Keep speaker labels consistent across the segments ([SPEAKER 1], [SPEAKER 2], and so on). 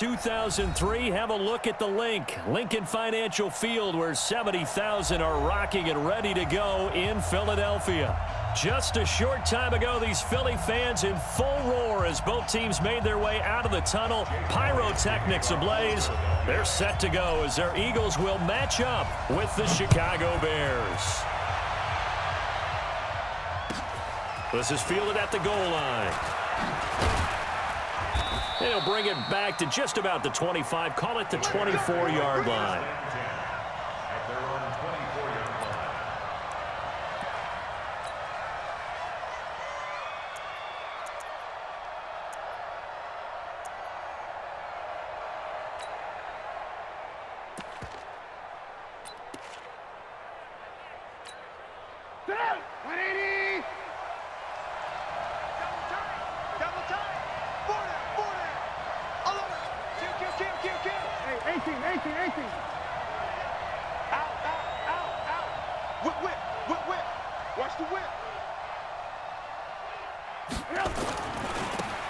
[SPEAKER 1] 2003, have a look at the link. Lincoln Financial Field, where 70,000 are rocking and ready to go in Philadelphia. Just a short time ago, these Philly fans in full roar as both teams made their way out of the tunnel. Pyrotechnics ablaze. They're set to go as their Eagles will match up with the Chicago Bears. This is fielded at the goal line. They'll bring it back to just about the 25, call it the 24-yard line.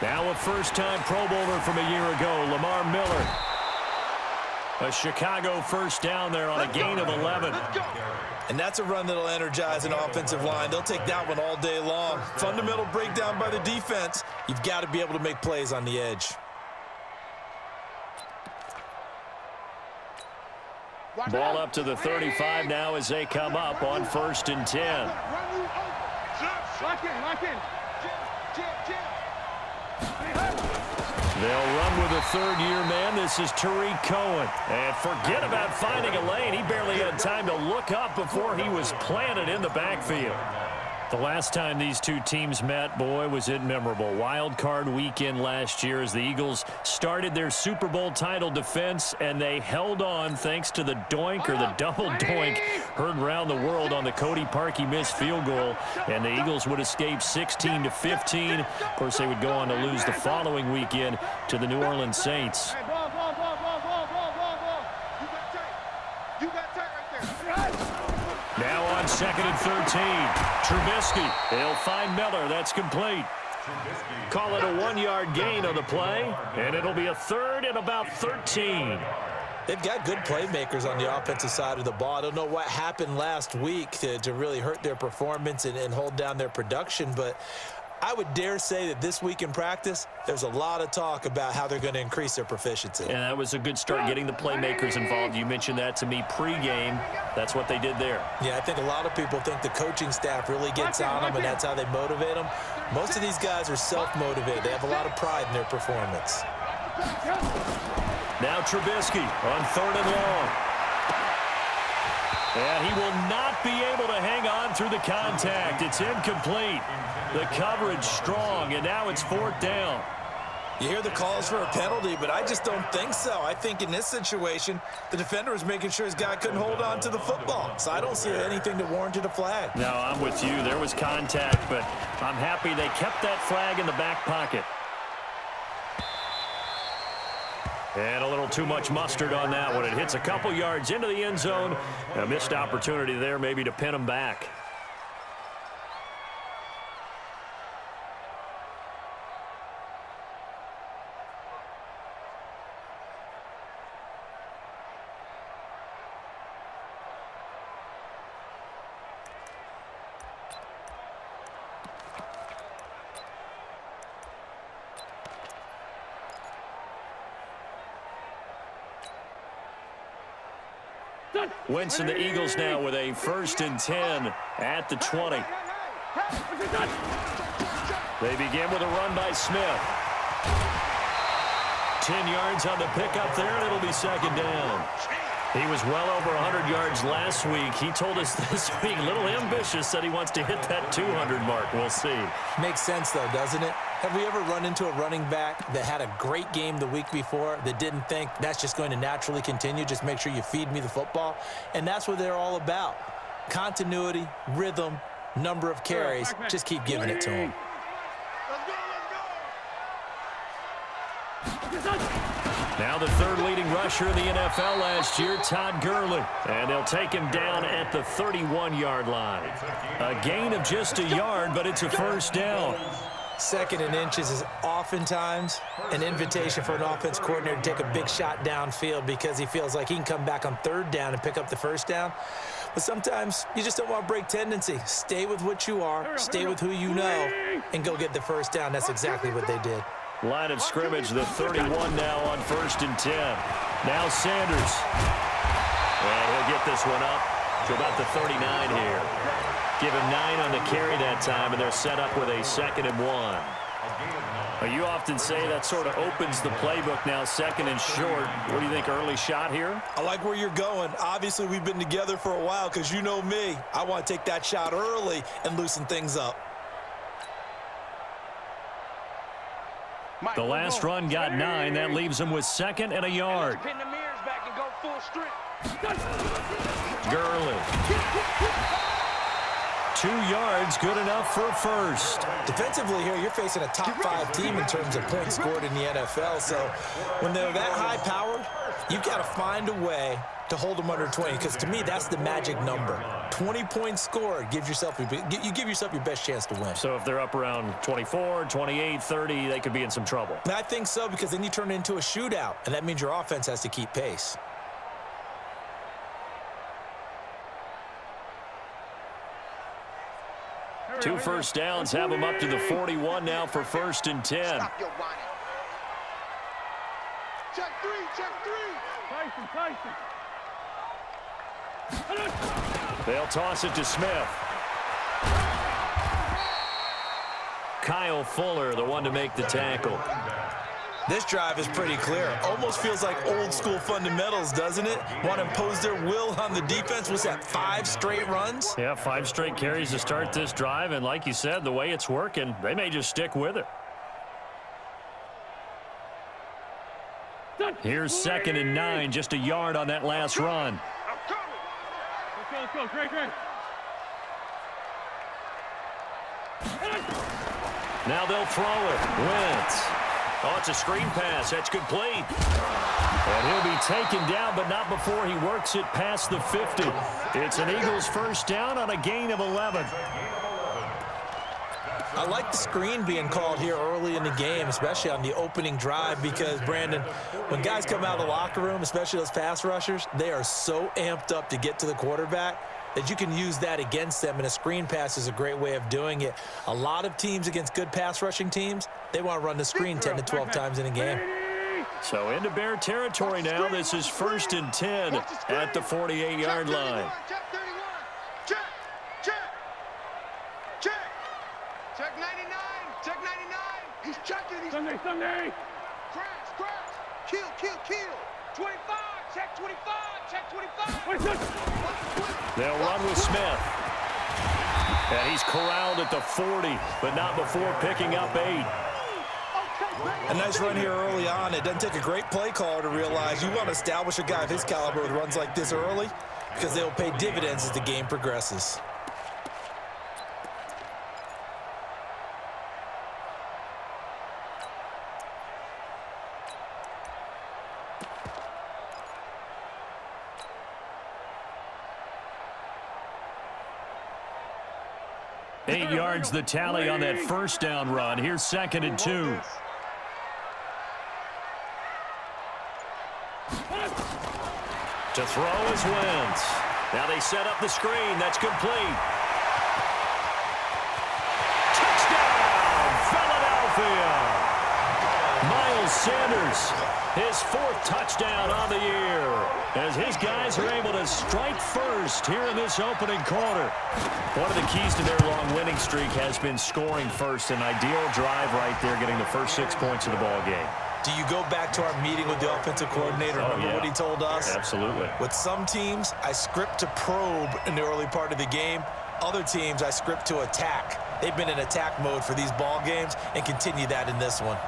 [SPEAKER 1] Now a first-time Pro Bowler from a year ago, Lamar Miller. A Chicago first down there on a gain of 11.
[SPEAKER 2] And that's a run that'll energize an offensive line. They'll take that one all day long. Fundamental breakdown by the defense. You've got to be able to make plays on the edge.
[SPEAKER 1] Ball up to the 35 now as they come up on 1st and 10. They'll run with a third-year man. This is Tariq Cohen. And forget about finding a lane. He barely had time to look up before he was planted in the backfield. The last time these two teams met, boy, was it memorable. Wild card weekend last year as the Eagles started their Super Bowl title defense, and they held on thanks to the doink or the double doink heard around the world on the Cody Parkey missed field goal, and the Eagles would escape 16-15. Of course, they would go on to lose the following weekend to the New Orleans Saints. Now on 2nd and 13. Trubisky. They'll find Miller. That's complete. Call it a 1-yard gain on the play, and it'll be a 3rd and about 13.
[SPEAKER 2] They've got good playmakers on the offensive side of the ball. I don't know what happened last week to really hurt their performance and hold down their production, but I would dare say that this week in practice, there's a lot of talk about how they're going to increase their proficiency.
[SPEAKER 1] And that was a good start, getting the playmakers involved. You mentioned that to me pregame. That's what they did there.
[SPEAKER 2] Yeah, I think a lot of people think the coaching staff really gets on them, and that's how they motivate them. Most of these guys are self-motivated. They have a lot of pride in their performance.
[SPEAKER 1] Now Trubisky on 3rd and long. And he will not be able to hang on through the contact. It's incomplete. The coverage strong, and now it's 4th down.
[SPEAKER 2] You hear the calls for a penalty, but I just don't think so. I think in this situation, the defender was making sure his guy couldn't hold on to the football. So I don't see anything that warranted a flag.
[SPEAKER 1] No, I'm with you. There was contact, but I'm happy they kept that flag in the back pocket. And a little too much mustard on that one. It hits a couple yards into the end zone. A missed opportunity there maybe to pin them back. Wentz and the Eagles now with a 1st and 10 at the 20. They begin with a run by Smith. 10 yards on the pickup there, and it'll be 2nd down. He was well over 100 yards last week. He told us this week, a little ambitious, said he wants to hit that 200 mark. We'll see.
[SPEAKER 2] Makes sense, though, doesn't it? Have we ever run into a running back that had a great game the week before that didn't think that's just going to naturally continue? Just make sure you feed me the football. And that's what they're all about. Continuity, rhythm, number of carries. Just keep giving it to them.
[SPEAKER 1] Now the 3rd leading rusher in the NFL last year, Todd Gurley. And they'll take him down at the 31-yard line. A gain of just a yard, but it's a 1st down.
[SPEAKER 2] Second and inches is oftentimes an invitation for an offense coordinator to take a big shot downfield because he feels like he can come back on third down and pick up the first down. But sometimes you just don't want to break tendency. Stay with what you are, stay with who you know, and go get the first down. That's exactly what they did.
[SPEAKER 1] Line of scrimmage, the 31 now on 1st and 10. Now Sanders. And he'll get this one up to about the 39 here. Give him 9 on the carry that time, and they're set up with a 2nd and 1. Well, you often say that sort of opens the playbook now, 2nd and short. What do you think, early shot here?
[SPEAKER 2] I like where you're going. Obviously, we've been together for a while because you know me. I want to take that shot early and loosen things up.
[SPEAKER 1] The last run got 9. That leaves him with 2nd and a yard. Gurley. 2 yards, good enough for a first.
[SPEAKER 2] Defensively here, you're facing a top 5 team in terms of points scored in the NFL. So when they're that high-powered, you've got to find a way to hold them under 20, because to me, that's the magic number. 20 points scored, you give yourself your best chance to win.
[SPEAKER 1] So if they're up around 24, 28, 30, they could be in some trouble.
[SPEAKER 2] And I think so, because then you turn it into a shootout, and that means your offense has to keep pace.
[SPEAKER 1] Two first downs have them up to the 41 now for 1st and 10.
[SPEAKER 3] Stop your whining. Check 3, check 3.
[SPEAKER 1] They'll toss it to Smith. Kyle Fuller, the one to make the tackle.
[SPEAKER 2] This drive is pretty clear. Almost feels like old school fundamentals, doesn't it? Want to impose their will on the defense. Was that 5 straight runs?
[SPEAKER 1] Yeah, 5 straight carries to start this drive. And like you said, the way it's working, they may just stick with it. Here's 2nd and 9, just a yard on that last run.
[SPEAKER 3] Let's go, great.
[SPEAKER 1] Now they'll throw it. Wentz. Oh, it's a screen pass. That's complete. And he'll be taken down, but not before he works it past the 50. It's an Eagles first down on a gain of 11.
[SPEAKER 2] I like the screen being called here early in the game, especially on the opening drive, because, Brandon, when guys come out of the locker room, especially those pass rushers, they are so amped up to get to the quarterback that you can use that against them, and a screen pass is a great way of doing it. A lot of teams against good pass rushing teams, they want to run the screen 10 to 12 times in a game.
[SPEAKER 1] So into Bear territory now. This is 1st and 10 at the 48-yard line.
[SPEAKER 3] Check 31. Check 99. Check 99. He's checking. Sunday. Crash. Kill. 25. Check 25. Check 25.
[SPEAKER 1] They'll run with Smith. And he's corralled at the 40, but not before picking up 8.
[SPEAKER 2] A nice run here early on. It doesn't take a great play caller to realize you want to establish a guy of his caliber with runs like this early, because they'll pay dividends as the game progresses.
[SPEAKER 1] Eight yards the tally on that first down run. Here's 2nd and 2. To throw is Wentz. Now they set up the screen. That's complete. Touchdown, Philadelphia. Miles Sanders, his 4th touchdown on the year, as his guys are able to strike first here in this opening quarter. One of the keys to their long winning streak has been scoring first. An ideal drive right there, getting the first 6 points of the ball game.
[SPEAKER 2] Do you go back to our meeting with the offensive coordinator? Remember what he told us?
[SPEAKER 1] Absolutely.
[SPEAKER 2] With some teams, I script to probe in the early part of the game. Other teams, I script to attack. They've been in attack mode for these ball games and continue that in this one.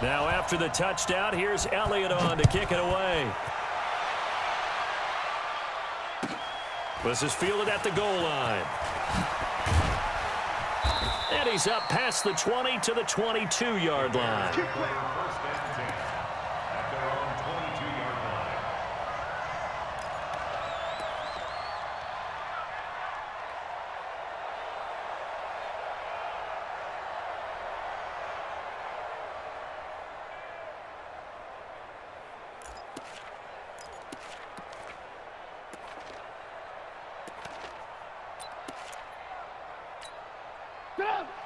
[SPEAKER 1] Now after the touchdown, here's Elliott on to kick it away. This is fielded at the goal line. And he's up past the 20 to the 22-yard line.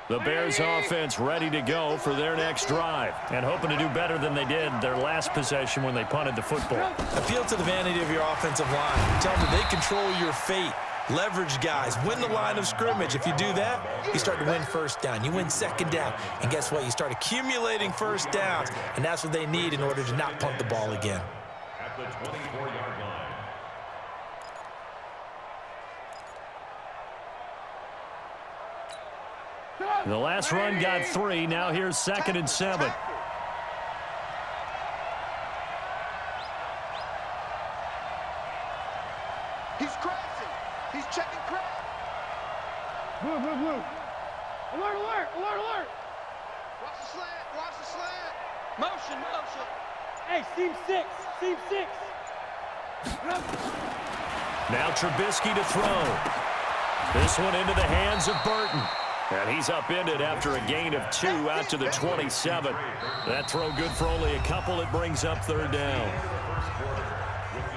[SPEAKER 1] The Bears offense ready to go for their next drive and hoping to do better than they did their last possession when they punted the football.
[SPEAKER 2] Appeal to the vanity of your offensive line. Tell them that they control your fate. Leverage guys. Win the line of scrimmage. If you do that, you start to win first down. You win second down. And guess what? You start accumulating first downs. And that's what they need in order to not punt the ball again.
[SPEAKER 4] At the 24-yard line.
[SPEAKER 1] The last run got 3. Now here's 2nd and 7.
[SPEAKER 3] He's crashing. He's checking crash.
[SPEAKER 5] Blue, blue, blue. Alert, alert, alert, alert.
[SPEAKER 3] Watch the slant. Watch the slant. Motion, motion.
[SPEAKER 5] Hey, seam 6. Seam 6.
[SPEAKER 1] Now Trubisky to throw. This one into the hands of Burton. And he's upended after a gain of 2 out to the 27. That throw good for only a couple. It brings up 3rd down.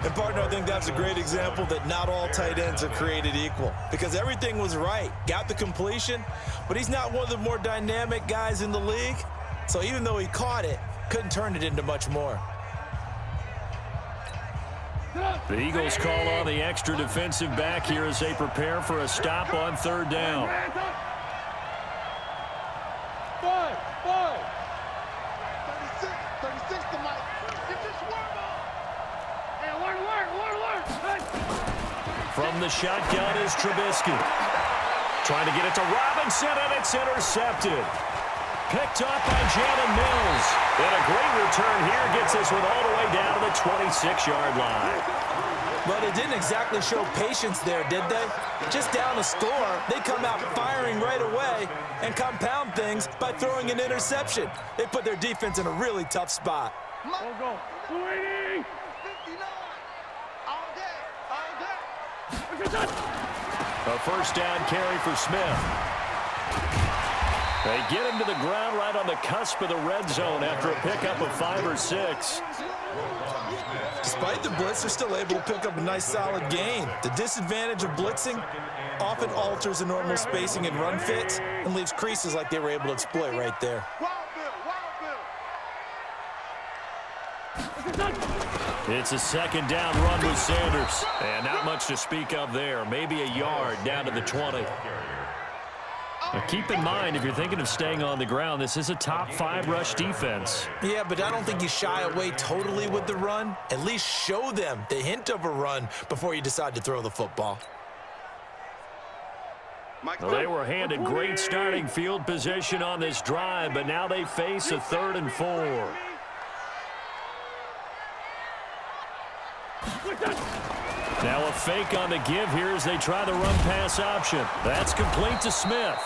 [SPEAKER 2] And, partner, I think that's a great example that not all tight ends are created equal. Because everything was right. Got the completion, but he's not one of the more dynamic guys in the league. So even though he caught it, couldn't turn it into much more.
[SPEAKER 1] The Eagles call on the extra defensive back here as they prepare for a stop on 3rd down.
[SPEAKER 5] 5, 5.
[SPEAKER 3] 36 to Mike. Get this worm on.
[SPEAKER 5] Hey, alert, alert, alert, alert.
[SPEAKER 1] From the shotgun is Trubisky. Trying to get it to Robinson, and it's intercepted. Picked up by Jalen Mills. And a great return here gets this one all the way down to the 26-yard line.
[SPEAKER 2] Well, they didn't exactly show patience there, did they? Just down a score, they come out firing right away and compound things by throwing an interception. They put their defense in a really tough spot.
[SPEAKER 5] Go, go. 280.
[SPEAKER 3] 59. All day. All day.
[SPEAKER 1] A first down carry for Smith. They get him to the ground right on the cusp of the red zone after a pickup of 5 or 6.
[SPEAKER 2] Despite the blitz, they're still able to pick up a nice solid gain. The disadvantage of blitzing often alters the normal spacing and run fits and leaves creases like they were able to exploit right there.
[SPEAKER 3] Wild Bill.
[SPEAKER 1] It's a 2nd down run with Sanders. And not much to speak of there. Maybe a yard down to the 20. Now keep in mind, if you're thinking of staying on the ground, this is a top 5 rush defense.
[SPEAKER 2] Yeah, but I don't think you shy away totally with the run. At least show them the hint of a run before you decide to throw the football.
[SPEAKER 1] Well, they were handed great starting field position on this drive, but now they face a 3rd and 4. Now a fake on the give here as they try the run-pass option. That's complete to Smith.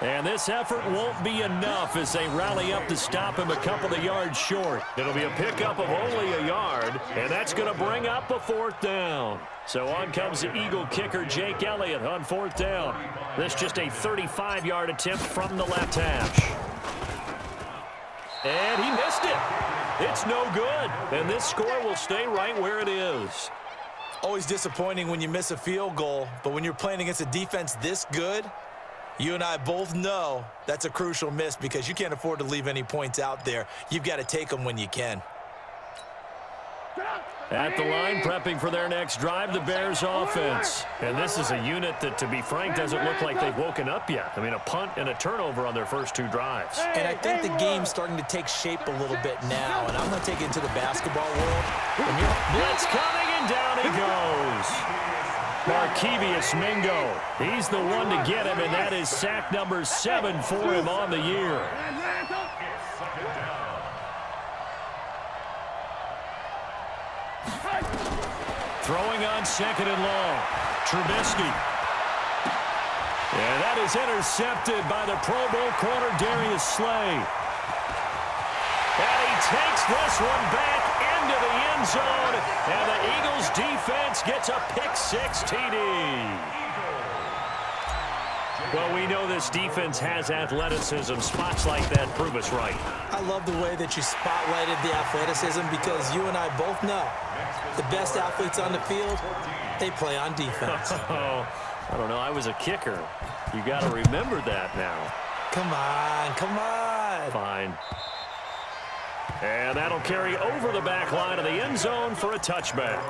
[SPEAKER 1] And this effort won't be enough as they rally up to stop him a couple of yards short. It'll be a pickup of only a yard, and that's going to bring up a 4th down. So on comes the Eagle kicker, Jake Elliott, on 4th down. This just a 35-yard attempt from the left hash. And he missed it. It's no good. And this score will stay right where it is.
[SPEAKER 2] Always disappointing when you miss a field goal, but when you're playing against a defense this good, you and I both know that's a crucial miss because you can't afford to leave any points out there. You've got to take them when you can.
[SPEAKER 1] At the line, prepping for their next drive, the Bears offense. And this is a unit that, to be frank, doesn't look like they've woken up yet. I mean, a punt and a turnover on their first 2 drives.
[SPEAKER 2] And I think the game's starting to take shape a little bit now, and I'm going to take it into the basketball world.
[SPEAKER 1] Blitz coming, and down he goes. Markevious Mingo. He's the one to get him, and that is sack number 7 for him on the year. Throwing on 2nd and long. Trubisky. And that is intercepted by the Pro Bowl corner Darius Slay. And he takes this one back into the end zone. And the Eagles defense gets a pick-6 TD. Well, we know this defense has athleticism. Spots like that prove us right.
[SPEAKER 2] I love the way that you spotlighted the athleticism because you and I both know the best athletes on the field, they play on defense.
[SPEAKER 1] Oh, I don't know. I was a kicker. You got to remember that now.
[SPEAKER 2] Come on, come on.
[SPEAKER 1] Fine. And that'll carry over the back line of the end zone for a touchback.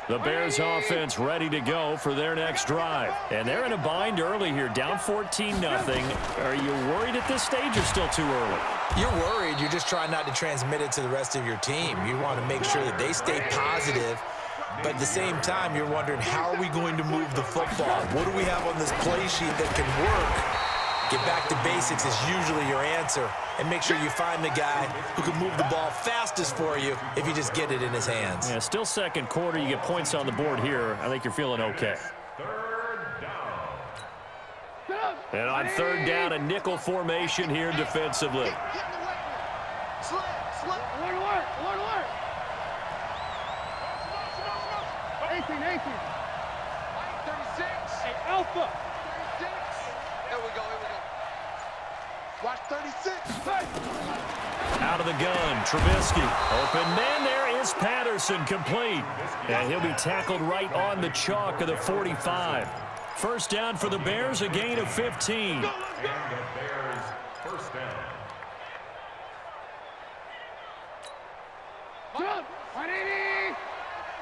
[SPEAKER 1] The Bears offense ready to go for their next drive. And they're in a bind early here, down 14-0. Are you worried at this stage or still too early?
[SPEAKER 2] You're worried. You're just trying not to transmit it to the rest of your team. You want to make sure that they stay positive. But at the same time, you're wondering, how are we going to move the football? What do we have on this play sheet that can work? Get back to basics is usually your answer. And make sure you find the guy who can move the ball fastest for you if you just get it in his hands.
[SPEAKER 1] Yeah, still second quarter. You get points on the board here. I think you're feeling okay. And on third down, a nickel formation here defensively.
[SPEAKER 5] Alert, alert, alert, alert. 18, 18.
[SPEAKER 3] 36.
[SPEAKER 5] Hey, Alpha.
[SPEAKER 3] 36. Here we go, here we go. Watch 36.
[SPEAKER 1] Out of the gun, Trubisky. Open man, there is Patterson, complete. And he'll be tackled right on the chalk of the 45. First down for the Bears, a gain of 15.
[SPEAKER 4] And the Bears first down.
[SPEAKER 5] Jump. 180.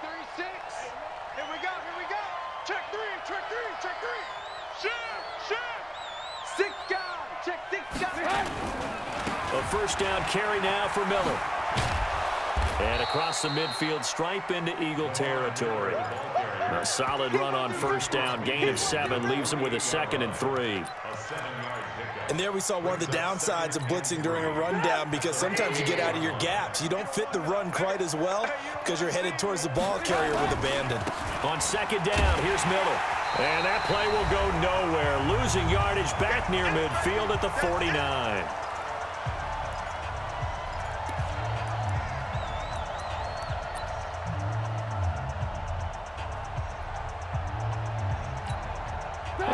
[SPEAKER 3] 36. Here we go, here we go. Check three, check three, check three. Shoot, shoot. Six guy, check six guy.
[SPEAKER 1] A first down carry now for Miller. And across the midfield stripe into Eagle territory. A solid run on first down. Gain of 7 leaves him with a 2nd and 3.
[SPEAKER 2] And there we saw one of the downsides of blitzing during a rundown, because sometimes you get out of your gaps. You don't fit the run quite as well because you're headed towards the ball carrier with abandon.
[SPEAKER 1] On second down, here's Miller. And that play will go nowhere. Losing yardage back near midfield at the 49.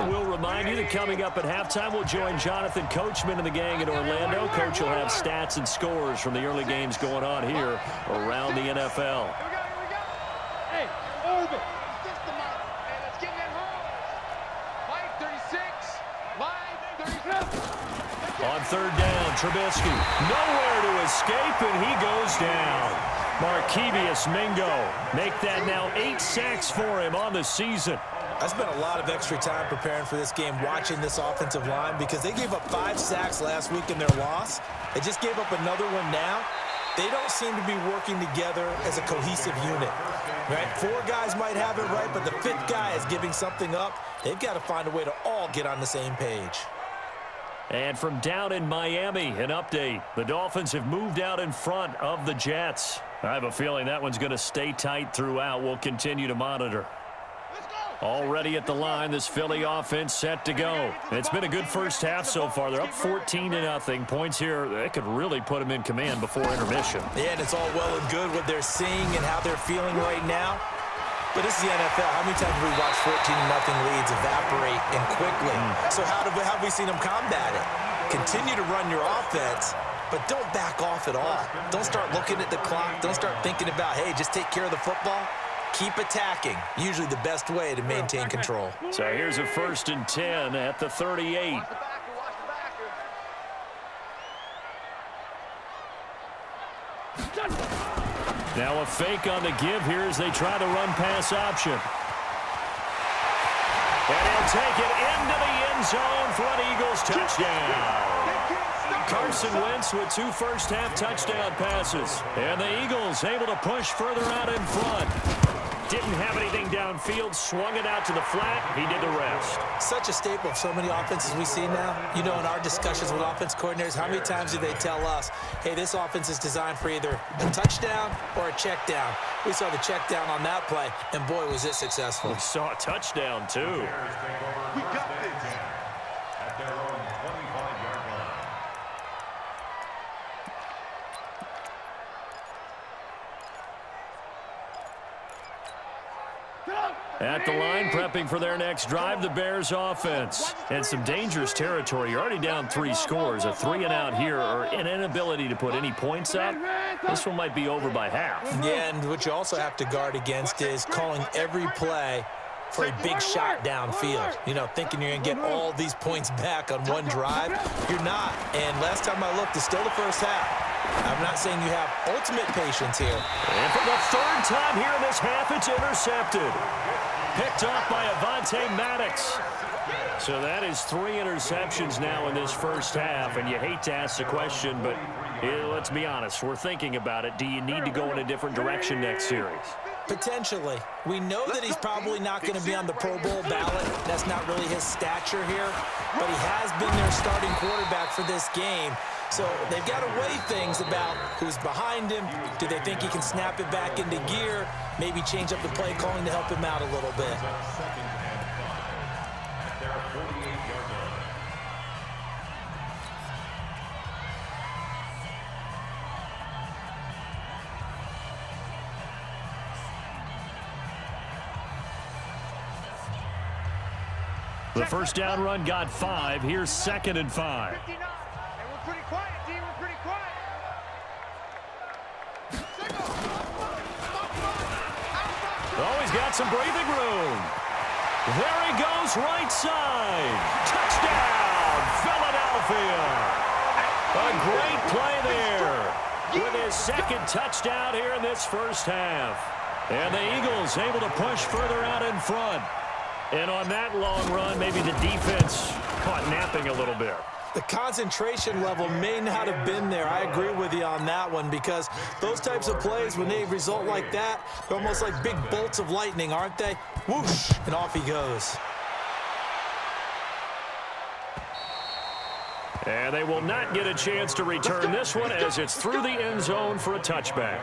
[SPEAKER 1] We'll remind you that coming up at halftime, we'll join Jonathan Coachman and the gang in Orlando. Coach will have stats and scores from the early games going on here around the NFL.
[SPEAKER 3] Here we go, here we go.
[SPEAKER 5] Hey, orbit.
[SPEAKER 3] System out. Hey, let's get in that hole. Mike, 36. Mike, 36.
[SPEAKER 1] On third down, Trubisky. Nowhere to escape, and he goes down. Markevius Mingo make that now 8 sacks for him on the season.
[SPEAKER 2] I spent a lot of extra time preparing for this game, watching this offensive line, because they gave up 5 sacks last week in their loss. They just gave up another one now. They don't seem to be working together as a cohesive unit, right? 4 guys might have it right, but the 5th guy is giving something up. They've got to find a way to all get on the same page.
[SPEAKER 1] And from down in Miami, an update. The Dolphins have moved out in front of the Jets. I have a feeling that one's going to stay tight throughout. We'll continue to monitor. Already at the line, this Philly offense set to go. It's been a good first half so far. They're up 14-0. Points here, they could really put them in command before intermission.
[SPEAKER 2] Yeah, and it's all well and good what they're seeing and how they're feeling right now. But this is the NFL. How many times have we watched 14-0 leads evaporate and quickly? So how have we seen them combat it? Continue to run your offense, but don't back off at all. Don't start looking at the clock. Don't start thinking about, hey, just take care of the football. Keep attacking. Usually the best way to maintain control.
[SPEAKER 1] So here's a 1st and 10 at the 38.
[SPEAKER 3] Watch the backer, watch the backer.
[SPEAKER 1] Now a fake on the give here as they try to run pass option. And he'll take it into the end zone for an Eagles touchdown. Carson Wentz with 2 first-half touchdown passes. And the Eagles able to push further out in front. Didn't have anything downfield, swung it out to the flat. He did the rest.
[SPEAKER 2] Such a staple of so many offenses we see now. You know, in our discussions with offense coordinators, how many times do they tell us, hey, this offense is designed for either a touchdown or a check down. We saw the check down on that play, and boy, was it successful.
[SPEAKER 1] We saw a touchdown, too.
[SPEAKER 3] We got this.
[SPEAKER 4] At their own 25-yard line.
[SPEAKER 1] At the line, prepping for their next drive, the Bears offense. And some dangerous territory. You're already down 3 scores. A 3-and-out here or an inability to put any points up. This one might be over by half.
[SPEAKER 2] Yeah, and what you also have to guard against is calling every play for a big shot downfield. You know, thinking you're going to get all these points back on one drive. You're not. And last time I looked, it's still the first half. I'm not saying you have ultimate patience here.
[SPEAKER 1] And for the 3rd time here in this half, it's intercepted. Picked off by Avonte Maddox. So that is 3 interceptions now in this first half. And you hate to ask the question, but let's be honest. We're thinking about it. Do you need to go in a different direction next series?
[SPEAKER 2] Potentially. We know that he's probably not going to be on the Pro Bowl ballot. That's not really his stature here. But he has been their starting quarterback for this game. So they've got to weigh things about who's behind him. Do they think he can snap it back into gear? Maybe change up the play calling to help him out a little bit.
[SPEAKER 1] The first down run got 5. Here's 2nd and 5.
[SPEAKER 3] 59. And we're pretty quiet, D. We're pretty quiet.
[SPEAKER 1] Oh, he's got some breathing room. There he goes, right side. Touchdown, Philadelphia. A great play there with his 2nd touchdown here in this first half. And the Eagles able to push further out in front. And on that long run, maybe the defense caught napping a little bit.
[SPEAKER 2] The concentration level may not have been there. I agree with you on that one because those types of plays, when they result like that, they're almost like big bolts of lightning, aren't they? Whoosh, and off he goes.
[SPEAKER 1] And they will not get a chance to return this one as it's through the end zone for a touchback.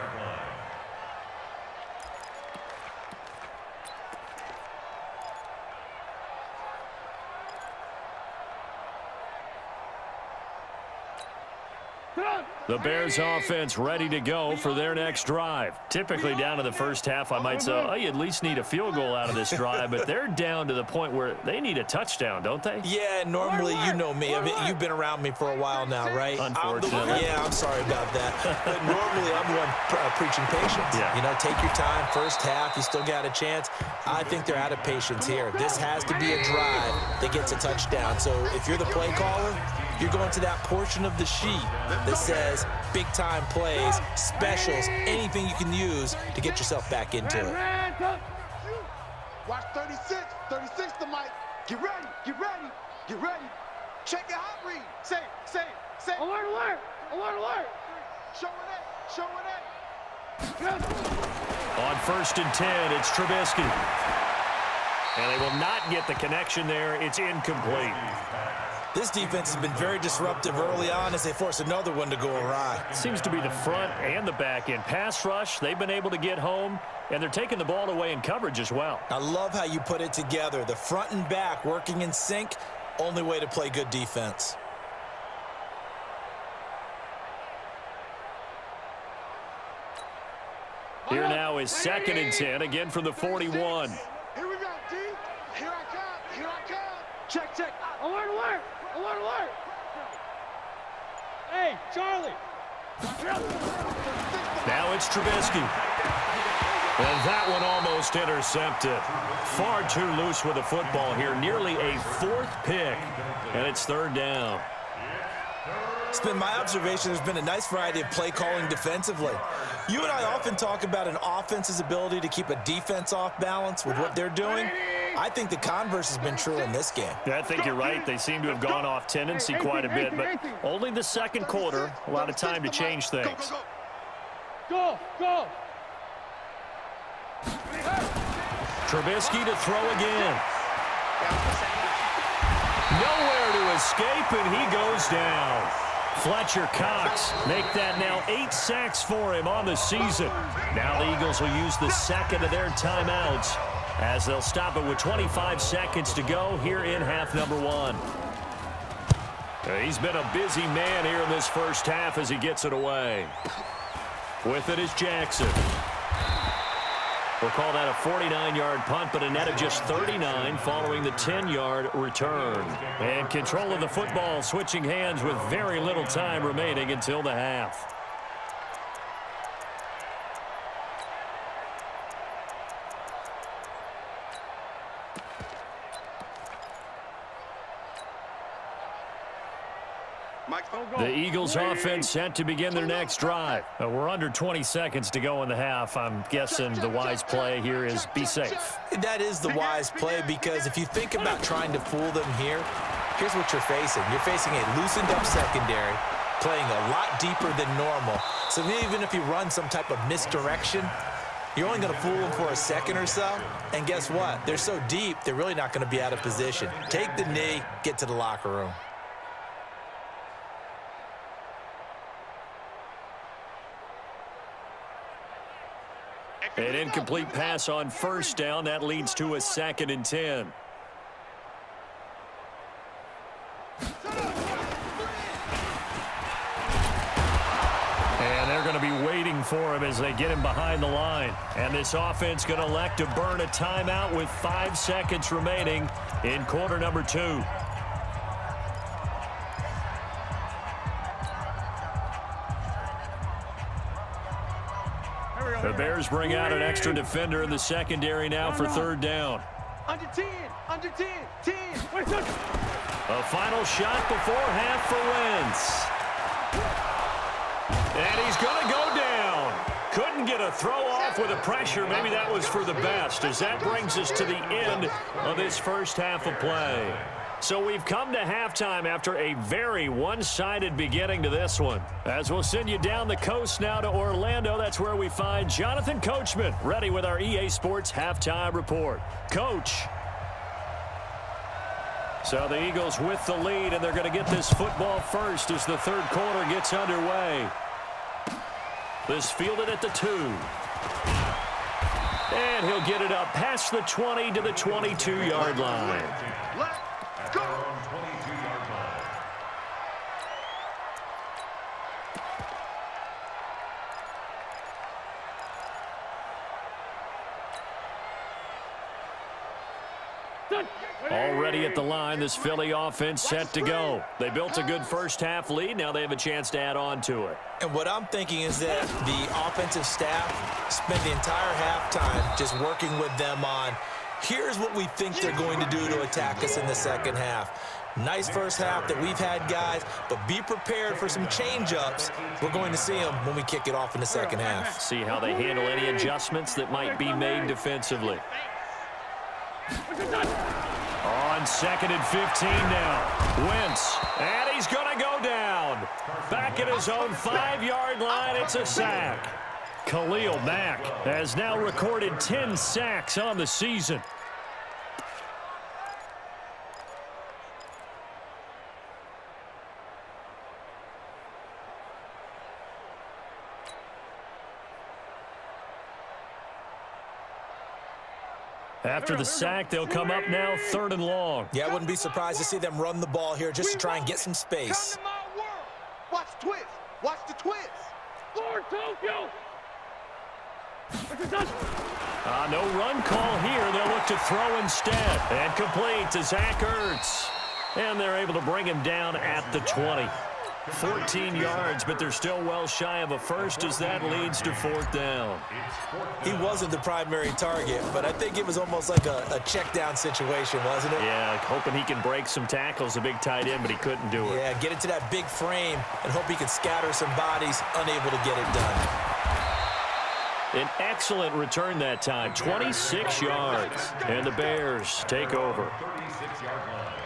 [SPEAKER 1] The Bears offense ready to go for their next drive. Typically down to the first half, I might say, oh, you at least need a field goal out of this drive, but they're down to the point where they need a touchdown, don't they?
[SPEAKER 2] Yeah, normally, you know me. I mean, you've been around me for a while now, right?
[SPEAKER 1] Unfortunately.
[SPEAKER 2] I'm sorry about that. But normally, I'm the one preaching patience.
[SPEAKER 1] Yeah.
[SPEAKER 2] You know, take your time. First half, you still got a chance. I think they're out of patience here. This has to be a drive that gets a touchdown. So if you're the play caller, you're going to that portion of the sheet that says big-time plays, specials, anything you can use to get yourself back into it.
[SPEAKER 3] Watch 36. 36 the mic. Get ready. Get ready. Get ready. Check your hot read. Say.
[SPEAKER 5] Alert, alert. Alert, alert.
[SPEAKER 3] Show it.
[SPEAKER 1] On 1st and 10, it's Trubisky. And they will not get the connection there. It's incomplete.
[SPEAKER 2] This defense has been very disruptive early on as they force another one to go awry.
[SPEAKER 1] Seems to be the front and the back end. Pass rush, they've been able to get home, and they're taking the ball away in coverage as well.
[SPEAKER 2] I love how you put it together. The front and back working in sync, only way to play good defense.
[SPEAKER 1] Here now is 2nd and 10, again from the 41.
[SPEAKER 3] Here we go, D. Here I come. Check.
[SPEAKER 5] Alert, alert. Alert, alert. Hey, Charlie.
[SPEAKER 1] Now it's Trubisky. And that one almost intercepted. Far too loose with the football here. Nearly a 4th pick. And it's 3rd down.
[SPEAKER 2] It's been my observation there's been a nice variety of play calling defensively. You and I often talk about an offense's ability to keep a defense off balance with what they're doing. I think the converse has been true in this game.
[SPEAKER 1] Yeah, I think you're right. They seem to have gone off tendency quite a bit, but only the 2nd quarter. A lot of time to change things.
[SPEAKER 5] Go.
[SPEAKER 1] Trubisky to throw again. Nowhere to escape, and he goes down. Fletcher Cox make that now 8 sacks for him on the season. Now the Eagles will use the 2nd of their timeouts as they'll stop it with 25 seconds to go here in half number 1. He's been a busy man here in this first half as he gets it away. With it is Jackson. We'll call that a 49-yard punt, but a net of just 39 following the 10-yard return. And control of the football switching hands with very little time remaining until the half. The Eagles offense set to begin their next drive. We're under 20 seconds to go in the half. I'm guessing the wise play here is be safe.
[SPEAKER 2] That is the wise play, because if you think about trying to fool them here, here's what you're facing. You're facing a loosened up secondary, playing a lot deeper than normal. So even if you run some type of misdirection, you're only going to fool them for a second or so. And guess what? They're so deep, they're really not going to be out of position. Take the knee, get to the locker room.
[SPEAKER 1] An incomplete pass on first down. That leads to a 2nd and 10. And they're going to be waiting for him as they get him behind the line. And this offense going to elect to burn a timeout with 5 seconds remaining in quarter number 2. The Bears bring out an extra defender in the secondary now for 3rd down.
[SPEAKER 3] Under 10, 10.
[SPEAKER 1] A final shot before half for Wentz. And he's going to go down. Couldn't get a throw off with the pressure. Maybe that was for the best, as that brings us to the end of this first half of play. So we've come to halftime after a very one-sided beginning to this one. As we'll send you down the coast now to Orlando, that's where we find Jonathan Coachman, ready with our EA Sports Halftime Report. Coach. So the Eagles with the lead, and they're going to get this football first as the 3rd quarter gets underway. This fielded at the 2. And he'll get it up past the 20 to the 22-yard line.
[SPEAKER 4] At their own 22-yard line.
[SPEAKER 1] Already at the line, this Philly offense set to go. They built a good first-half lead. Now they have a chance to add on to it.
[SPEAKER 2] And what I'm thinking is that the offensive staff spent the entire halftime just working with them on, here's what we think they're going to do to attack us in the second half. Nice first half that we've had, guys, but be prepared for some change-ups. We're going to see them when we kick it off in the second half.
[SPEAKER 1] See how they handle any adjustments that might be made defensively. On 2nd and 15 now. Wentz, and he's going to go down. Back at his own 5-yard line, it's a sack. Khalil Mack has now recorded 10 sacks on the season. After the sack, they'll come up now 3rd and long.
[SPEAKER 2] Yeah, I wouldn't be surprised to see them run the ball here just to try and get some space.
[SPEAKER 3] Come to my world. Watch twist. Watch the twist.
[SPEAKER 5] Lord Tokyo.
[SPEAKER 1] No run call here. They'll look to throw instead. And complete to Zach Ertz. And they're able to bring him down at the 20. 14 yards, but they're still well shy of a first as that leads to 4th down.
[SPEAKER 2] He wasn't the primary target, but I think it was almost like a check down situation, wasn't it?
[SPEAKER 1] Yeah, hoping he can break some tackles, a big tight end, but he couldn't do it.
[SPEAKER 2] Yeah, get into that big frame and hope he can scatter some bodies, unable to get it done.
[SPEAKER 1] An excellent return that time, 26 yards. And the Bears take over.
[SPEAKER 4] 36-yard line.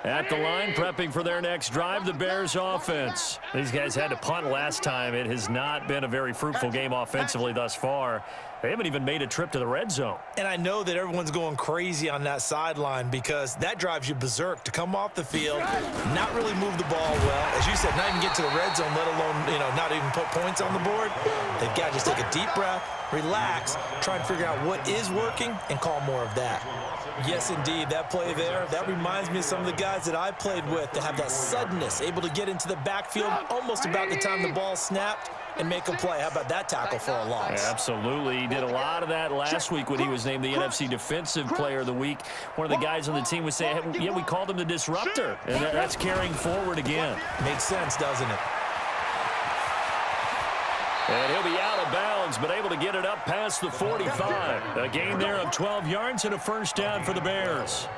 [SPEAKER 1] At the line, prepping for their next drive, the Bears offense. These guys had to punt last time. It has not been a very fruitful game offensively thus far. They haven't even made a trip to the red zone.
[SPEAKER 2] And I know that everyone's going crazy on that sideline because that drives you berserk to come off the field, not really move the ball well. As you said, not even get to the red zone, let alone, not even put points on the board. They've got to just take a deep breath, relax, try and figure out what is working, and call more of that. Yes, indeed, that play there, that reminds me of some of the guys that I played with that have that suddenness, able to get into the backfield almost about the time the ball snapped and make a play. How about that tackle for a loss?
[SPEAKER 1] Absolutely. He did a lot of that last week when he was named the NFC Defensive Player of the Week. One of the guys on the team would say, hey, yeah, we called him the disruptor, and that's carrying forward again.
[SPEAKER 2] Makes sense, doesn't it?
[SPEAKER 1] And he'll be out of bounds, but able to get it up past the 45. A gain there of 12 yards and a first down for the Bears.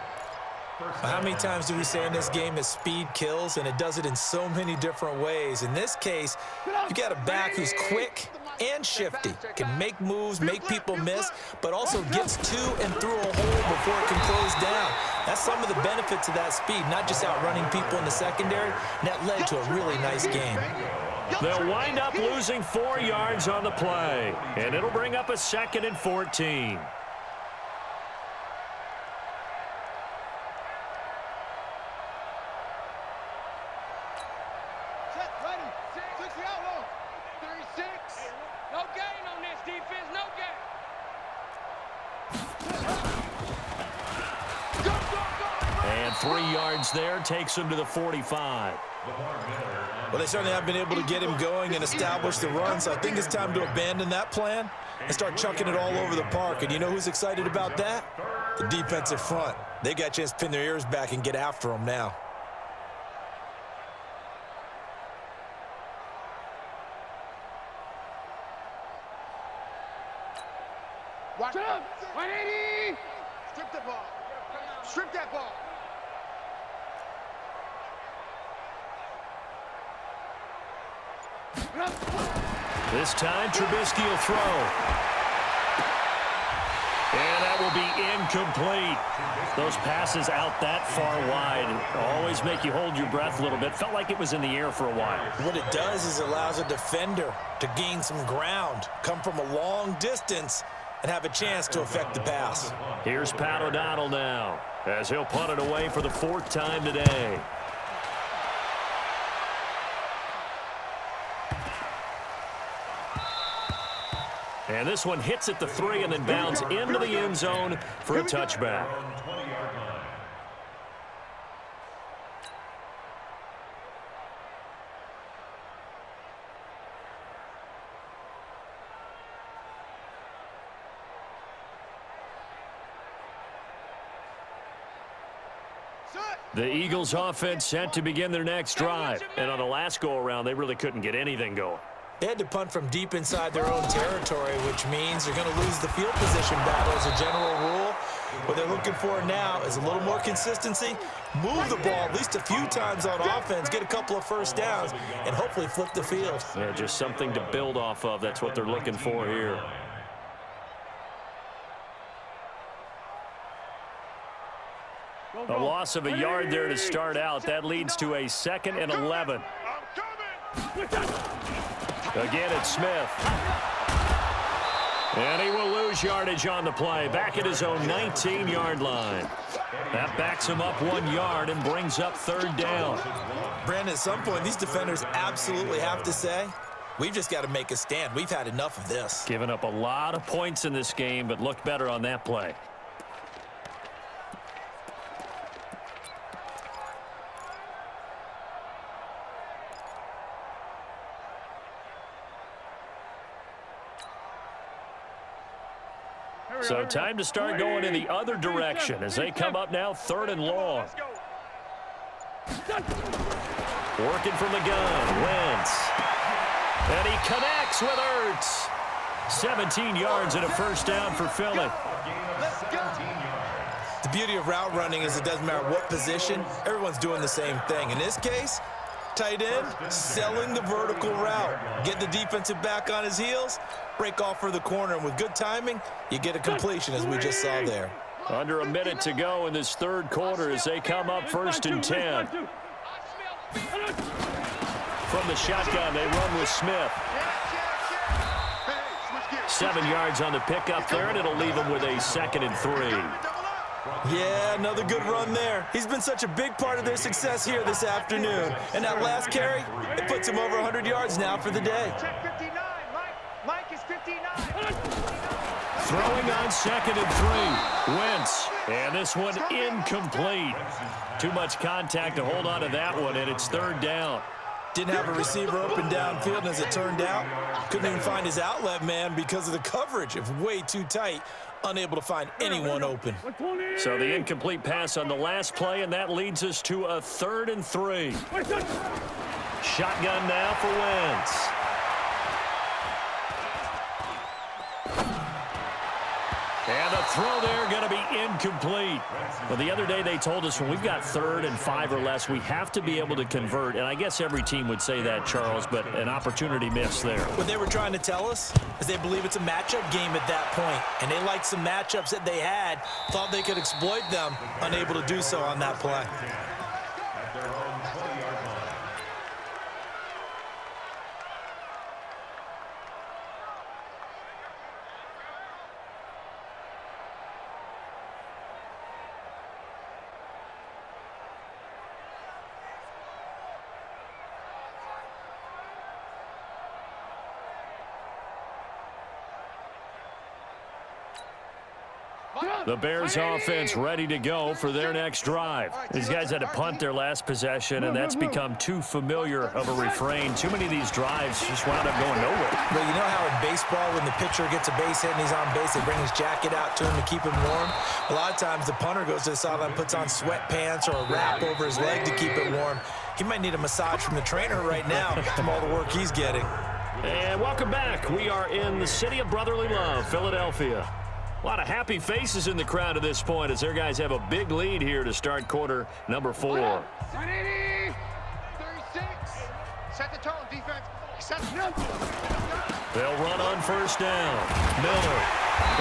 [SPEAKER 2] How many times do we say in this game that speed kills, and it does it in so many different ways? In this case, you got a back who's quick and shifty, can make moves, make people miss, but also gets to and through a hole before it can close down. That's some of the benefits of that speed, not just outrunning people in the secondary. And that led to a really nice game.
[SPEAKER 1] They'll wind up losing 4 yards on the play, and it'll bring up a 2nd and 14. And 3 yards there takes him to the 45.
[SPEAKER 2] Well, they certainly have been able to get him going and establish the run, so I think it's time to abandon that plan and start chucking it all over the park. And you know who's excited about that? The defensive front. They got a chance to pin their ears back and get after him now.
[SPEAKER 5] Watch out! 180!
[SPEAKER 3] Strip the ball. Strip that ball.
[SPEAKER 1] This time, Trubisky will throw. And that will be incomplete. Those passes out that far wide always make you hold your breath a little bit. Felt like it was in the air for a while.
[SPEAKER 2] What it does is it allows a defender to gain some ground, come from a long distance, and have a chance to affect the pass.
[SPEAKER 1] Here's Pat O'Donnell now, as he'll punt it away for the 4th time today. And this one hits at the 3 and then bounds into the end zone for a touchback. The Eagles offense set to begin their next drive. And on the last go-around, they really couldn't get anything going.
[SPEAKER 2] They had to punt from deep inside their own territory, which means they're going to lose the field position battle as a general rule. What they're looking for now is a little more consistency, move the ball at least a few times on offense, get a couple of first downs, and hopefully flip the field.
[SPEAKER 1] Yeah, just something to build off of. That's what they're looking for here. A loss of a yard there to start out. That leads to a 2nd and 11. Again, it's Smith. And he will lose yardage on the play. Back at his own 19-yard line. That backs him up 1 yard and brings up 3rd down.
[SPEAKER 2] Brandon, at some point, these defenders absolutely have to say, we've just got to make a stand. We've had enough of this.
[SPEAKER 1] Giving up a lot of points in this game, but looked better on that play. So time to start going in the other direction as they come up now 3rd and long. Working from the gun, Wentz. And he connects with Ertz. 17 yards and a first down for Philly.
[SPEAKER 2] The beauty of route running is it doesn't matter what position, everyone's doing the same thing. In this case, tight end, selling the vertical route. Get the defensive back on his heels, break off for the corner, and with good timing, you get a completion as we just saw there.
[SPEAKER 1] Under a minute to go in this third quarter as they come up 1st and 10. From the shotgun, they run with Smith. 7 yards on the pickup there, and it'll leave them with a 2nd and 3.
[SPEAKER 2] Yeah, another good run there. He's been such a big part of their success here this afternoon. And that last carry, it puts him over 100 yards now for the day.
[SPEAKER 3] Check 59, Mike is 59.
[SPEAKER 1] Throwing on 2nd and 3. Wentz. And this one incomplete. Too much contact to hold on to that one, and it's 3rd down.
[SPEAKER 2] Didn't have a receiver open downfield, and as it turned out, couldn't even find his outlet man because of the coverage. It was way too tight, unable to find anyone open.
[SPEAKER 1] So the incomplete pass on the last play, and that leads us to a 3rd and 3. Shotgun now for Wentz. And the throw there going to be incomplete. Well, the other day they told us when we've got 3rd and 5 or less, we have to be able to convert. And I guess every team would say that, Charles, but an opportunity missed there.
[SPEAKER 2] What they were trying to tell us is they believe it's a matchup game at that point. And they liked some matchups that they had, thought they could exploit them, unable to do so on that play.
[SPEAKER 1] The Bears offense ready to go for their next drive. These guys had to punt their last possession, and that's become too familiar of a refrain. Too many of these drives just wound up going nowhere.
[SPEAKER 2] But you know how in baseball, when the pitcher gets a base hit and he's on base, they bring his jacket out to him to keep him warm? A lot of times the punter goes to the sideline, puts on sweatpants or a wrap over his leg to keep it warm. He might need a massage from the trainer right now from all the work he's getting.
[SPEAKER 1] And welcome back. We are in the city of brotherly love, Philadelphia. A lot of happy faces in the crowd at this point as their guys have a big lead here to start quarter number 4.
[SPEAKER 3] 36. Set the tone, defense.
[SPEAKER 1] They'll run on 1st down. Miller.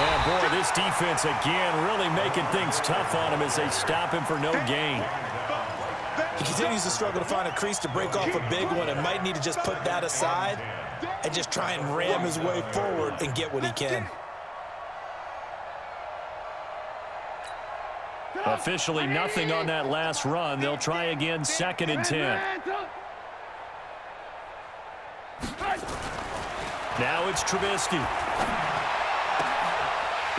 [SPEAKER 1] And boy, this defense again really making things tough on him as they stop him for no gain.
[SPEAKER 2] He continues to struggle to find a crease to break off a big one and might need to just put that aside and just try and ram his way forward and get what he can.
[SPEAKER 1] Officially nothing on that last run. They'll try again 2nd and 10. Now it's Trubisky.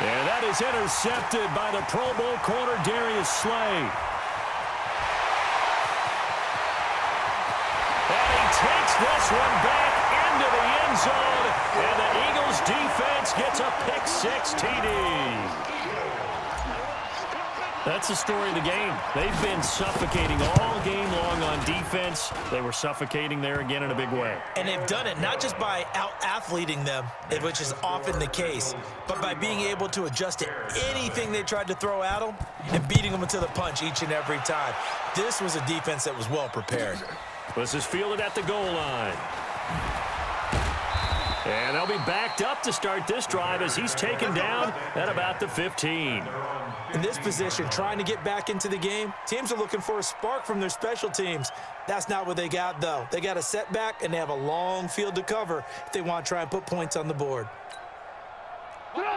[SPEAKER 1] And that is intercepted by the Pro Bowl corner Darius Slay. And he takes this one back into the end zone. And the Eagles defense gets a pick-6 TD. That's the story of the game. They've been suffocating all game long on defense. They were suffocating there again in a big way.
[SPEAKER 2] And they've done it not just by out-athleting them, which is often the case, but by being able to adjust to anything they tried to throw at them and beating them to the punch each and every time. This was a defense that was well prepared.
[SPEAKER 1] This is fielded at the goal line. And they'll be backed up to start this drive as he's taken down at about the 15.
[SPEAKER 2] In this position, trying to get back into the game, teams are looking for a spark from their special teams. That's not what they got, though. They got a setback, and they have a long field to cover if they want to try and put points on the board.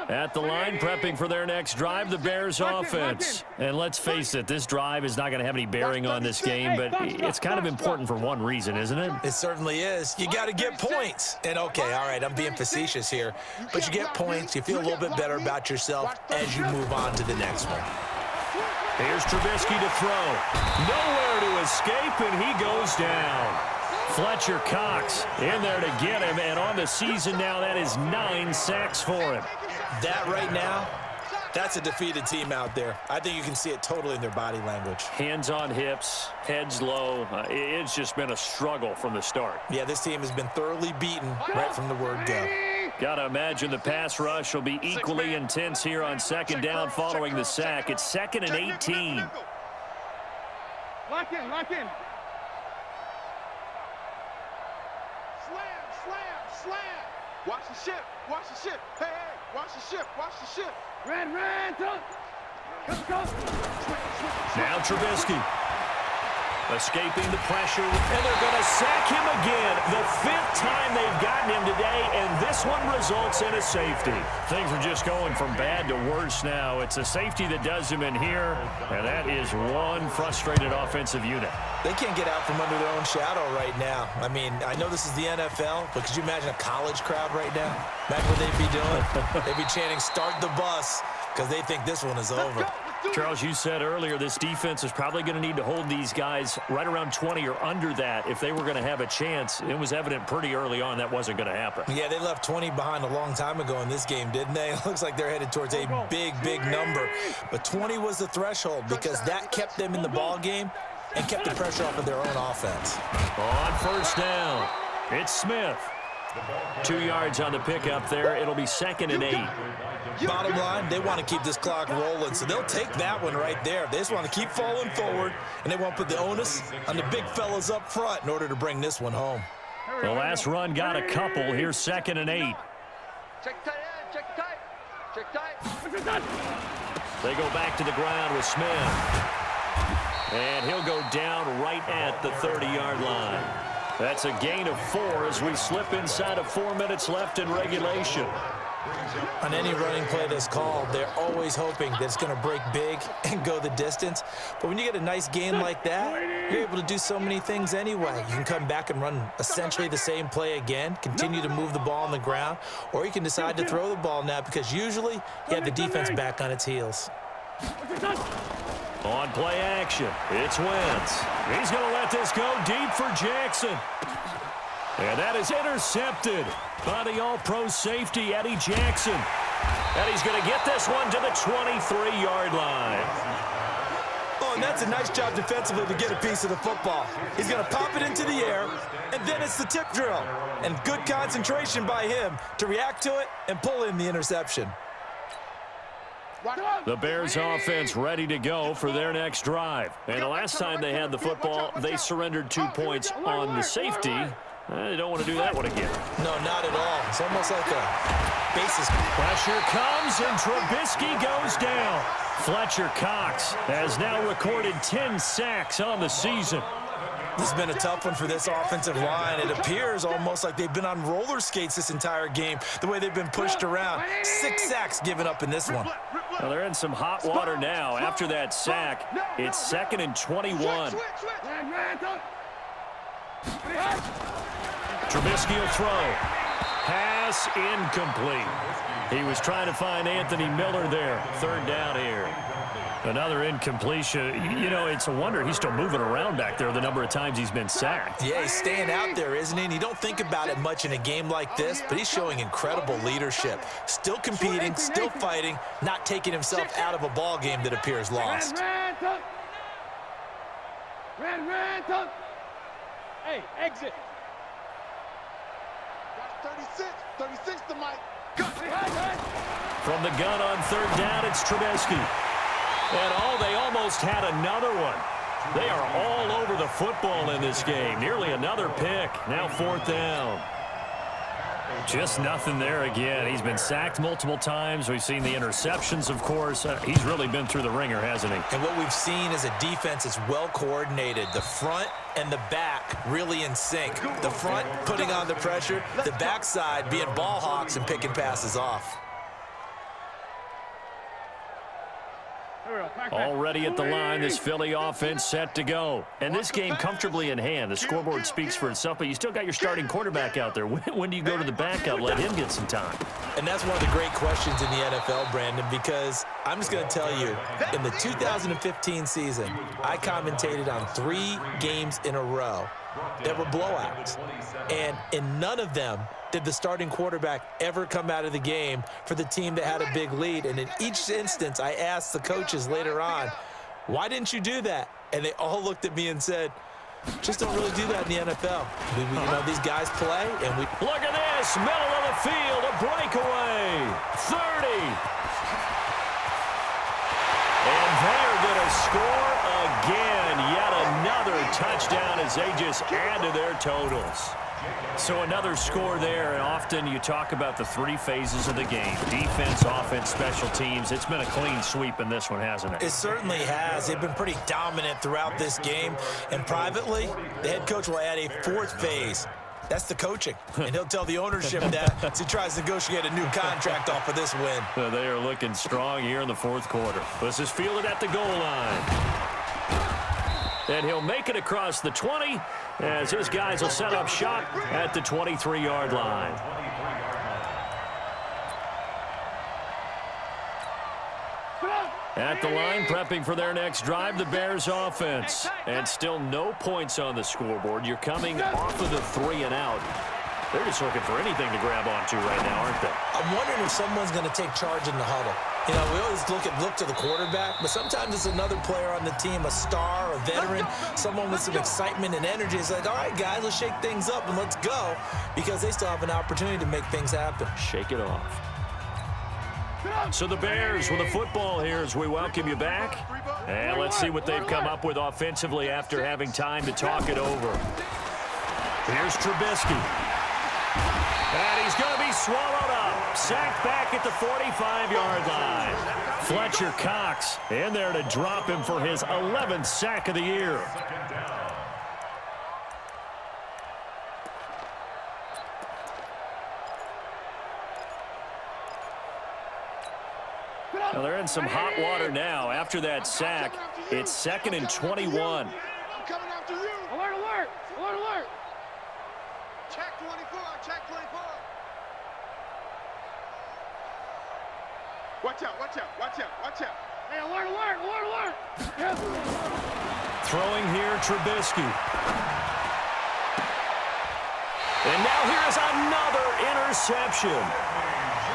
[SPEAKER 1] At the line, prepping for their next drive, the Bears offense. And let's face it, this drive is not going to have any bearing on this game, but it's kind of important for one reason, isn't it?
[SPEAKER 2] It certainly is. You got to get points. And, okay, all right, I'm being facetious here, but you get points, you feel a little bit better about yourself as you move on to the next one.
[SPEAKER 1] Here's Trubisky to throw. Nowhere to escape, and he goes down. Fletcher Cox in there to get him, and on the season now, that is 9 sacks for him.
[SPEAKER 2] That right now, that's a defeated team out there. I think you can see it totally in their body language.
[SPEAKER 1] Hands on hips, heads low. It's just been a struggle from the start.
[SPEAKER 2] Yeah, this team has been thoroughly beaten right from the word go.
[SPEAKER 1] Got to imagine the pass rush will be equally intense here on 2nd down following the sack. It's 2nd and 18.
[SPEAKER 5] Lock in, lock in.
[SPEAKER 3] Slam. Watch the ship. Hey, watch the ship.
[SPEAKER 5] Red, talk.
[SPEAKER 1] Now Trubisky. Escaping the pressure, and they're going to sack him again. The 5th time they've gotten him today, and this one results in a safety. Things are just going from bad to worse now. It's a safety that does him in here, and that is one frustrated offensive unit.
[SPEAKER 2] They can't get out from under their own shadow right now. I mean, I know this is the NFL, but could you imagine a college crowd right now? Imagine what they'd be doing. They'd be chanting, "Start the bus," because they think this one is over.
[SPEAKER 1] Charles, you said earlier this defense is probably going to need to hold these guys right around 20 or under that if they were going to have a chance. It was evident pretty early on that wasn't going to happen.
[SPEAKER 2] Yeah, they left 20 behind a long time ago in this game, didn't they? It looks like they're headed towards a big, big number. But 20 was the threshold because that kept them in the ball game and kept the pressure off of their own offense.
[SPEAKER 1] On first down, it's Smith. 2 yards on the pickup there. It'll be 2nd and 8.
[SPEAKER 2] Bottom line, they want to keep this clock rolling, so they'll take that one right there. They just want to keep falling forward, and they won't put the onus on the big fellas up front in order to bring this one home.
[SPEAKER 1] The last run got a couple. Here's 2nd and 8.
[SPEAKER 3] Check tight end, check tight. Check tight.
[SPEAKER 1] They go back to the ground with Smith. And he'll go down right at the 30-yard line. That's a gain of 4 as we slip inside of 4 minutes left in regulation.
[SPEAKER 2] On any running play that's called, they're always hoping that it's going to break big and go the distance. But when you get a nice game like that, you're able to do so many things anyway. You can come back and run essentially the same play again, continue to move the ball on the ground, or you can decide to throw the ball now because usually you have the defense back on its heels.
[SPEAKER 1] On play action, it's Wentz. He's going to let this go deep for Jackson. And that is intercepted by the all-pro safety, Eddie Jackson. And he's going to get this one to the 23-yard line.
[SPEAKER 2] Oh, and that's a nice job defensively to get a piece of the football. He's going to pop it into the air, and then it's the tip drill. And good concentration by him to react to it and pull in the interception.
[SPEAKER 1] The Bears offense ready to go for their next drive. And the last time they had the football, they surrendered 2 points on the safety. They don't want to do that one again.
[SPEAKER 2] No, not at all. It's almost like a basis.
[SPEAKER 1] Pressure comes, and Trubisky goes down. Fletcher Cox has now recorded 10 sacks on the season.
[SPEAKER 2] This has been a tough one for this offensive line. It appears almost like they've been on roller skates this entire game, the way they've been pushed around. 6 sacks given up in this one.
[SPEAKER 1] Well, they're in some hot water now. After that sack, it's 2nd and 21. Trubisky will throw. Pass incomplete. He was trying to find Anthony Miller there. 3rd down here. Another incompletion. You know, it's a wonder he's still moving around back there the number of times he's been sacked.
[SPEAKER 2] Yeah, he's staying out there, isn't he? And you don't think about it much in a game like this, but he's showing incredible leadership. Still competing, still fighting, not taking himself out of a ball game that appears lost.
[SPEAKER 5] Hey, exit.
[SPEAKER 3] 36 to Mike.
[SPEAKER 1] From the gun on 3rd down, it's Trubisky. And they almost had another one. They are all over the football in this game. Nearly another pick. Now 4th down. Just nothing there again. He's been sacked multiple times. We've seen the interceptions, of course. He's really been through the ringer, hasn't he?
[SPEAKER 2] And what we've seen is a defense that's well coordinated. The front and the back really in sync. The front putting on the pressure, the backside being ball hawks and picking passes off.
[SPEAKER 1] Already at the line, this Philly offense set to go. And this game comfortably in hand. The scoreboard speaks for itself, but you still got your starting quarterback out there. When do you go to the backup, let him get some time?
[SPEAKER 2] And that's one of the great questions in the NFL, Brandon, because I'm just going to tell you, in the 2015 season, I commentated on 3 games in a row that were blowouts. And in none of them did the starting quarterback ever come out of the game for the team that had a big lead. And in each instance, I asked the coaches later on, why didn't you do that? And they all looked at me and said, just don't really do that in the NFL. You know, these guys play, and we...
[SPEAKER 1] Look at this, middle of the field, a breakaway, 30. And they're going to score again. Yet another touchdown as they just add to their totals. So another score there, and often you talk about the three phases of the game. Defense, offense, special teams. It's been a clean sweep in this one, hasn't it?
[SPEAKER 2] It certainly has. They've been pretty dominant throughout this game. And privately, the head coach will add a fourth phase. That's the coaching. And he'll tell the ownership that as he tries to negotiate a new contract off of this win.
[SPEAKER 1] Well, they are looking strong here in the fourth quarter. This is fielded at the goal line. And he'll make it across the 20 as his guys will set up shop at the 23-yard line. At the line, prepping for their next drive, the Bears offense. And still no points on the scoreboard. You're coming off of the 3 and out. They're just looking for anything to grab onto right now, aren't they?
[SPEAKER 2] I'm wondering if someone's going to take charge in the huddle. You know, we always look to the quarterback, but sometimes it's another player on the team, a star, a veteran, someone with some excitement and energy. It's like, all right, guys, let's shake things up and let's go, because they still have an opportunity to make things happen.
[SPEAKER 1] Shake it off. So the Bears with the football here as we welcome you back. And let's see what they've come up with offensively after having time to talk it over. Here's Trubisky. And he's going to be swallowed up. Sacked back at the 45-yard line. Fletcher Cox in there to drop him for his 11th sack of the year. Well, they're in some hot water now. After that sack, it's 2nd and 21.
[SPEAKER 3] I'm coming after you.
[SPEAKER 5] Alert, alert! Alert, alert!
[SPEAKER 3] Check 24, check 24. Watch out, watch out, watch out, watch out.
[SPEAKER 5] Hey, alert, alert, alert, alert! Yes.
[SPEAKER 1] Throwing here, Trubisky. And now here's another interception.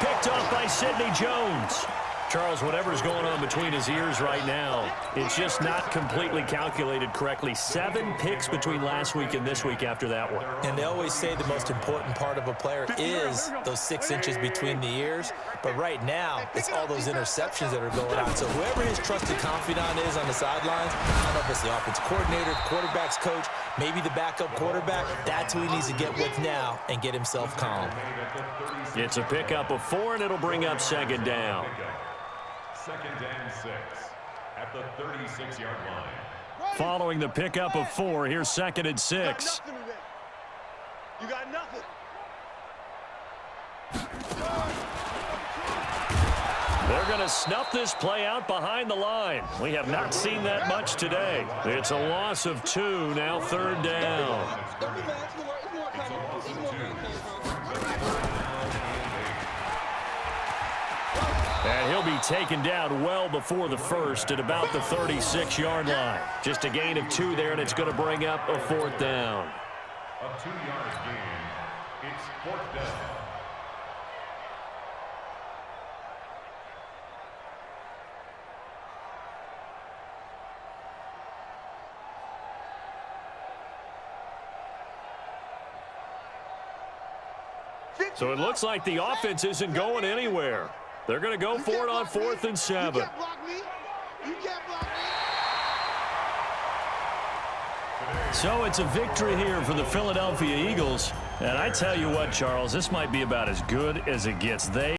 [SPEAKER 1] Picked up by Sidney Jones. Charles, whatever's going on between his ears right now, it's just not completely calculated correctly. 7 picks between last week and this week after that one.
[SPEAKER 2] And they always say the most important part of a player is those 6 inches between the ears. But right now, it's all those interceptions that are going on. So whoever his trusted confidant is on the sidelines, I don't know if it's the offensive coordinator, the quarterback's coach, maybe the backup quarterback, that's who he needs to get with now and get himself calm.
[SPEAKER 1] It's a pickup of 4, and it'll bring up 2nd down.
[SPEAKER 4] 2nd and 6 at the 36-yard line.
[SPEAKER 1] Following the pickup of 4, here's 2nd and 6.
[SPEAKER 3] You got nothing.
[SPEAKER 1] They're going to snuff this play out behind the line. We have not seen that much today. It's a loss of 2, now 3rd down. And he'll be taken down well before the first at about the 36-yard line. Just a gain of 2 there, and it's going to bring up a 4th down.
[SPEAKER 4] A 2-yard gain. It's 4th down.
[SPEAKER 1] So it looks like the offense isn't going anywhere. They're going to go for it on 4th and 7.
[SPEAKER 3] You can't block me. You can't block me.
[SPEAKER 1] So it's a victory here for the Philadelphia Eagles. And I tell you what, Charles, this might be about as good as it gets. They